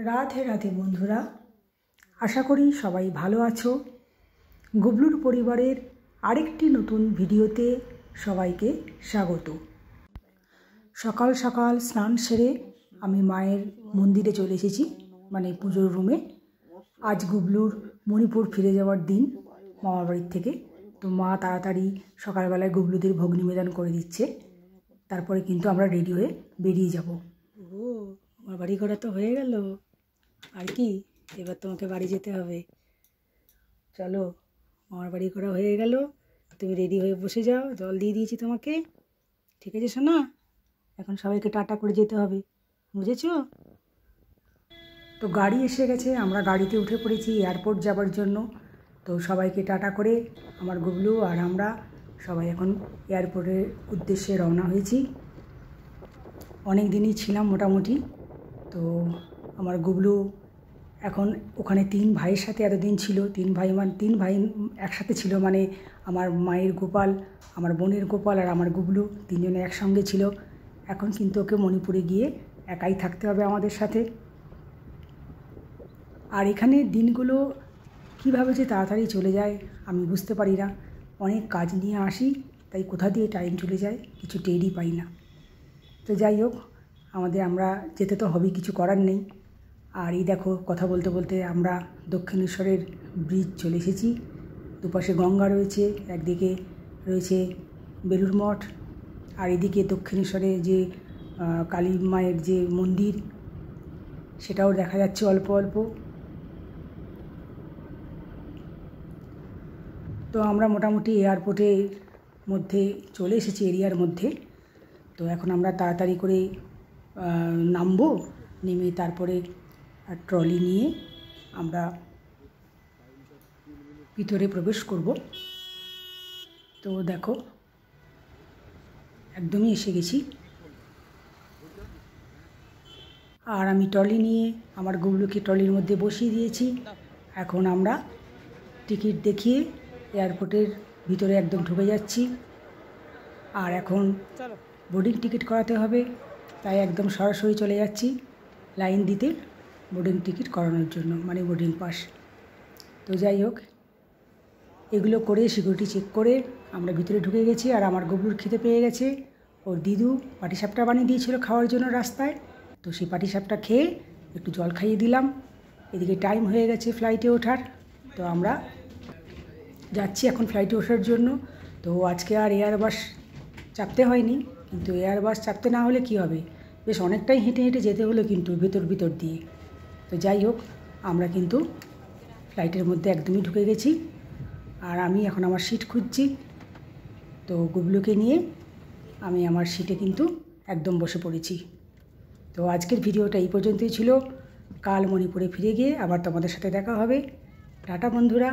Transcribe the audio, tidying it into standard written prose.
রাধে রাধে বন্ধুরা, আশা করি সবাই ভালো আছো। গুবলুর পরিবারের আরেকটি নতুন ভিডিওতে সবাইকে স্বাগত। সকাল সকাল স্নান সেরে আমি মায়ের মন্দিরে চলে এসেছি, মানে পুজোর রুমে। আজ গুবলুর মণিপুর ফিরে যাওয়ার দিন মামার বাড়ির থেকে। তো মা তাড়াতাড়ি সকালবেলায় গুবলুদের ভোগ নিবেদন করে দিচ্ছে, তারপরে কিন্তু আমরা রেডি হয়ে বেরিয়ে যাব। ও আমার বাড়ি ঘোরা তো হয়ে গেল, আর কি এবার তোমাকে বাড়ি যেতে হবে। চলো, আমার বাড়ি ঘোরা হয়ে গেল, তুমি রেডি হয়ে বসে যাও। জল দিয়ে দিয়েছি তোমাকে, ঠিক আছে সোনা? এখন সবাইকে টাটা করে যেতে হবে, বুঝেছো? তো গাড়ি এসে গেছে, আমরা গাড়িতে উঠে পড়েছি এয়ারপোর্ট যাবার জন্য। তো সবাইকে টাটা করে আমার গুবলু আর আমরা সবাই এখন এয়ারপোর্টের উদ্দেশ্যে রওনা হয়েছি। অনেক দিনই ছিলাম মোটামুটি। তো আমার গুবলু এখন ওখানে 3 ভাইয়ের সাথে এতদিন ছিল। 3 ভাই একসাথে ছিল, মানে আমার মায়ের গোপাল, আমার বোনের গোপাল আর আমার গুবলু 3 জনে একসঙ্গে ছিল। এখন কিন্তু ওকে মণিপুরে গিয়ে একাই থাকতে হবে আমাদের সাথে। আর এখানে দিনগুলো কীভাবে যে তাড়াতাড়ি চলে যায় আমি বুঝতে পারি না। অনেক কাজ নিয়ে আসি, তাই কোথা দিয়ে টাইম চলে যায় কিছু টেরই পাই না। তো যাই হোক, আমরা যেতে তো হবেই, কিছু করার নেই। আর এই দেখো, কথা বলতে বলতে আমরা দক্ষিণেশ্বরের ব্রিজ চলে এসেছি। দুপাশে গঙ্গা রয়েছে, একদিকে রয়েছে বেলুড় মঠ, আর এদিকে দক্ষিণেশ্বরে যে কালী মায়ের যে মন্দির, সেটাও দেখা যাচ্ছে অল্প অল্প। তো আমরা মোটামুটি এয়ারপোর্টের মধ্যে চলে এসেছি, এরিয়ার মধ্যে। তো এখন আমরা তাড়াতাড়ি করে নামবো, নেমে তারপরে ট্রলি নিয়ে আমরা ভিতরে প্রবেশ করব। তো দেখো, একদমই এসে গেছি। আর আমি ট্রলি নিয়ে আমার গুবলুকে ট্রলির মধ্যে বসিয়ে দিয়েছি। এখন আমরা টিকিট দেখিয়ে এয়ারপোর্টের ভিতরে একদম ঢুকে যাচ্ছি। আর এখন বোর্ডিং টিকিট করাতে হবে, তাই একদম সরাসরি চলে যাচ্ছি লাইন দিতে বোর্ডিং টিকিট করানোর জন্য, মানে বোর্ডিং পাস। তো যাই হোক, এগুলো করে সিকিউরিটি চেক করে আমরা ভিতরে ঢুকে গেছি। আর আমার গুবলুর খেতে পেয়ে গেছে। ওর দিদু পাটিসাপটা বানিয়ে দিয়েছিল খাওয়ার জন্য রাস্তায়। তো সেই পাটিসাপটা খেয়ে একটু জল খাইয়ে দিলাম। এদিকে টাইম হয়ে গেছে ফ্লাইটে ওঠার। তো আমরা যাচ্ছি এখন ফ্লাইটে ওঠার জন্য। তো আজকে আর এয়ারবাস চাপতে হয়নি, কিন্তু এয়ারবাস চাপতে না হলে কি হবে, বেশ অনেকটাই হেঁটে হেঁটে যেতে হলো কিন্তু ভিতর দিয়ে। তো যাই হোক, আমরা কিন্তু ফ্লাইটের মধ্যে একদমই ঢুকে গেছি। আর আমি এখন আমার সিট খুঁজছি। তো গুবলুকে নিয়ে আমি আমার সিটে কিন্তু একদম বসে পড়েছি। তো আজকের ভিডিওটা এই পর্যন্তই ছিল। কাল মণিপুরে ফিরে গিয়ে আবার তোমাদের সাথে দেখা হবে। টাটা বন্ধুরা।